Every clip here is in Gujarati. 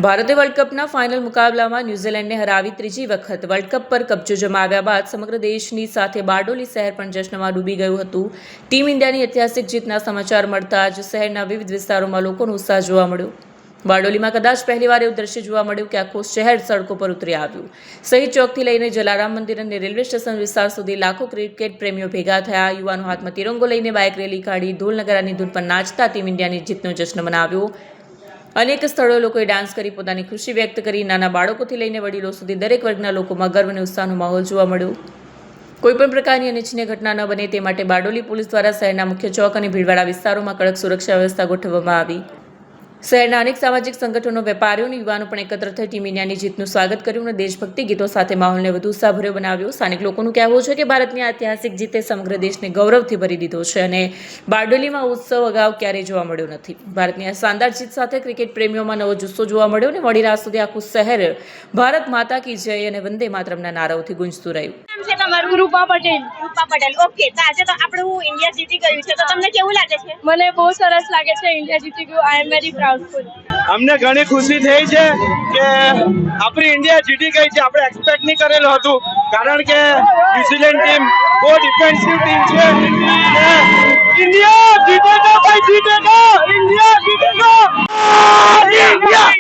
ભારતે વર્લ્ડ કપના ફાઇનલ મુકાબલામાં ન્યૂઝીલેન્ડને હરાવી ત્રીજી વખત વર્લ્ડ કપ પર કબજો જમાવ્યા બાદ સમગ્ર દેશની સાથે બારડોલી શહેર પણ જશ્નમાં ડૂબી ગયું હતું। ટીમ ઇન્ડિયાની ઐતિહાસિક જીતના સમાચાર મળતા જ શહેરના વિવિધ વિસ્તારોમાં લોકોનો ઉત્સાહ જોવા મળ્યો। બારડોલીમાં કદાચ પહેલીવાર એવું દ્રશ્ય જોવા મળ્યું કે આખું શહેર સડકો પર ઉતરી આવ્યું। શહીદ ચોકથી લઈને જલારામ મંદિર અને રેલવે સ્ટેશન વિસ્તાર સુધી લાખો ક્રિકેટ પ્રેમીઓ ભેગા થયા। યુવાનો હાથમાં તિરંગો લઈને બાઇક રેલી કાઢી ઢોલ નગારાની ધૂન પર નાચતા ટીમ ઇન્ડિયાની જીતનો જશ્ન મનાવ્યો। અનેક સ્થળોએ લોકોએ ડાન્સ કરી પોતાની ખુશી વ્યક્ત કરી। નાના બાળકોથી લઈને વડીલો સુધી દરેક વર્ગના લોકોમાં ગર્વ અને ઉત્સાહનો માહોલ જોવા મળ્યો। કોઈપણ પ્રકારની અનિચ્છનીય ઘટના ન બને તે માટે બારડોલી પોલીસ દ્વારા શહેરના મુખ્ય ચોક અને ભીડવાળા વિસ્તારોમાં કડક સુરક્ષા વ્યવસ્થા ગોઠવવામાં આવી। શહેરના અનેક સામાજિક સંગઠનો, વેપારીઓ અને યુવાનો પણ એકત્ર થઈ ટીમ ઇન્ડિયાની જીતનું સ્વાગત કર્યું અને દેશભક્તિ ગીતો સાથે માહોલને વધુ ઉત્સાહભર્યો બનાવ્યો। સ્થાનિક લોકોનું કહેવું છે કે ભારતની આ ઐતિહાસિક જીતે સમગ્ર દેશને ગૌરવથી ભરી દીધો છે અને બારડોલીમાં ઉત્સવ અગાઉ ક્યારેય જોવા મળ્યો નથી। ભારતની આ શાનદાર જીત સાથે ક્રિકેટ પ્રેમીઓમાં નવો જુસ્સો જોવા મળ્યો અને મોડી રાત સુધી આખું શહેર ભારત માતા કી જય અને વંદે માતરમના નારાઓથી ગુંજતું રહ્યું। રૂપા પટેલ। ઓકે, તો આજે તો આપણું ઇન્ડિયા જીતી ગયું છે, તો તમને કેવું લાગે છે? મને બહુ સરસ લાગે છે, ઇન્ડિયા જીતી ગયું। આઈ એમ વેરી પ્રાઉડફુલ। અમને ઘણી ખુશી થઈ છે કે આપણી ઇન્ડિયા જીતી ગઈ છે। આપણે એક્સપેક્ટ નહીં કરેલું હતું, કારણ કે ન્યુઝીલેન્ડ ટીમ બહુ ડિફેન્સિવ ટીમ છે। ઇન્ડિયા જીતેગા ભાઈ, જીતેગા! ઇન્ડિયા જીતેગા! ઇન્ડિયા!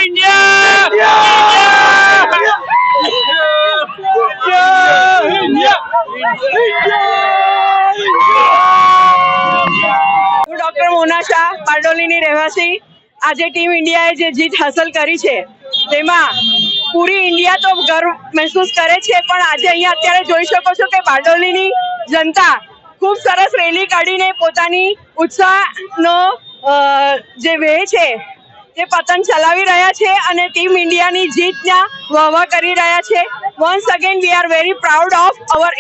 ઇન્ડિયા! ડોક્ટર મોના શાહ, બારડોલીની રહેવાસી। આજે ટીમ ઇન્ડિયાએ જે જીત હાંસલ કરી છે તેમાં પૂરી ઇન્ડિયા તો ગર્વ મહેસૂસ કરે છે, પણ આજે અહીંયા અત્યારે જોઈ શકો છો કે બારડોલીની જનતા ખૂબ સરસ રેલી કાઢીને પોતાની ઉત્સાહનો જે વેહ છે તે પતંગ ચલાવી રહ્યા છે અને ટીમ ઇન્ડિયાની જીતના વાહ કરી રહ્યા છે। Once again we are very proud of our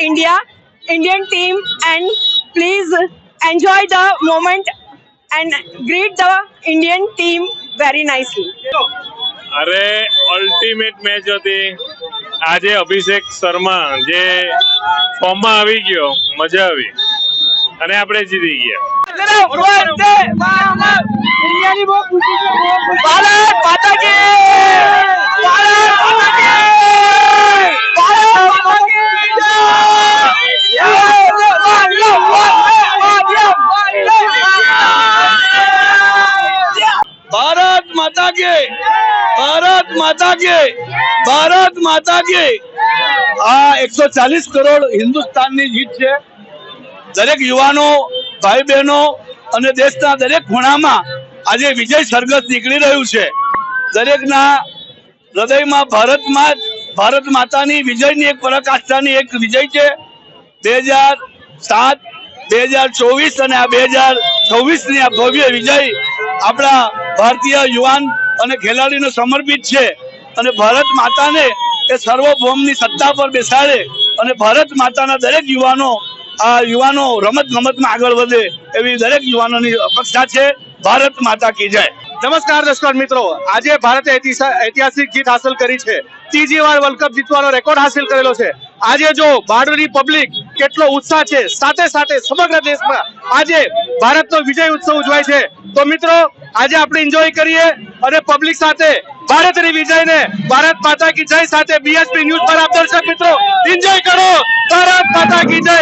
Indian team, and please enjoy the moment and greet the Indian team very nicely. અરે અલ્ટિમેટ મેચ હતી આજે। અભિષેક શર્મા જે ફોર્મમાં આવી ગયો, મજા આવી અને આપણે જીતી ગયા। ભારત માતા કી! ભારત માતા કી! ભારત માતા કી! ભારત માતા કી! આ 140 કરોડ હિન્દુસ્તાનની જીત છે। દરેક યુવાનો, ભાઈ બહેનો અને દેશના દરેક ખૂણામાં આજે વિજય સરઘસ નીકળી રહ્યું છે। દરેકના હૃદયમાં ભારત માતાની વિજયની એક પરાકાષ્ઠાની એક વિજય છે। 2007, 2024 અને આ 2026ની આ ભવ્ય વિજય આપણા ભારતીય યુવાન અને ખેલાડીનો સમર્પિત છે અને ભારત માતાને એ સર્વભૌમની સત્તા પર બેસાડે અને ભારત માતાના દરેક યુવાનો રમત ગમતમાં આગળ વધે એવી દરેક યુવાનોની અપેક્ષા છે। ભારત માતા કી જય। નમસ્કાર દર્શક મિત્રો, આજે ભારતે ઐતિહાસિક જીત હાંસલ કરી છે। ત્રીજી વાર વર્લ્ડ કપ જીતવાનો રેકોર્ડ હાંસલ કરેલો છે। આજે જો બારડોલી પબ્લિક કેટલો ઉત્સાહ છે, સાથે સાથે સમગ્ર દેશમાં આજે ભારતનો વિજય ઉત્સવ ઉજવાય છે। તો મિત્રો, આજે આપણે એન્જોય કરીએ અને પબ્લિક સાથે ભારતની વિજયને ભારત માતા કી જય સાથે BSP ન્યૂઝ પર આપ દર્શક મિત્રો એન્જોય કરો। ભારત માતા કી જય।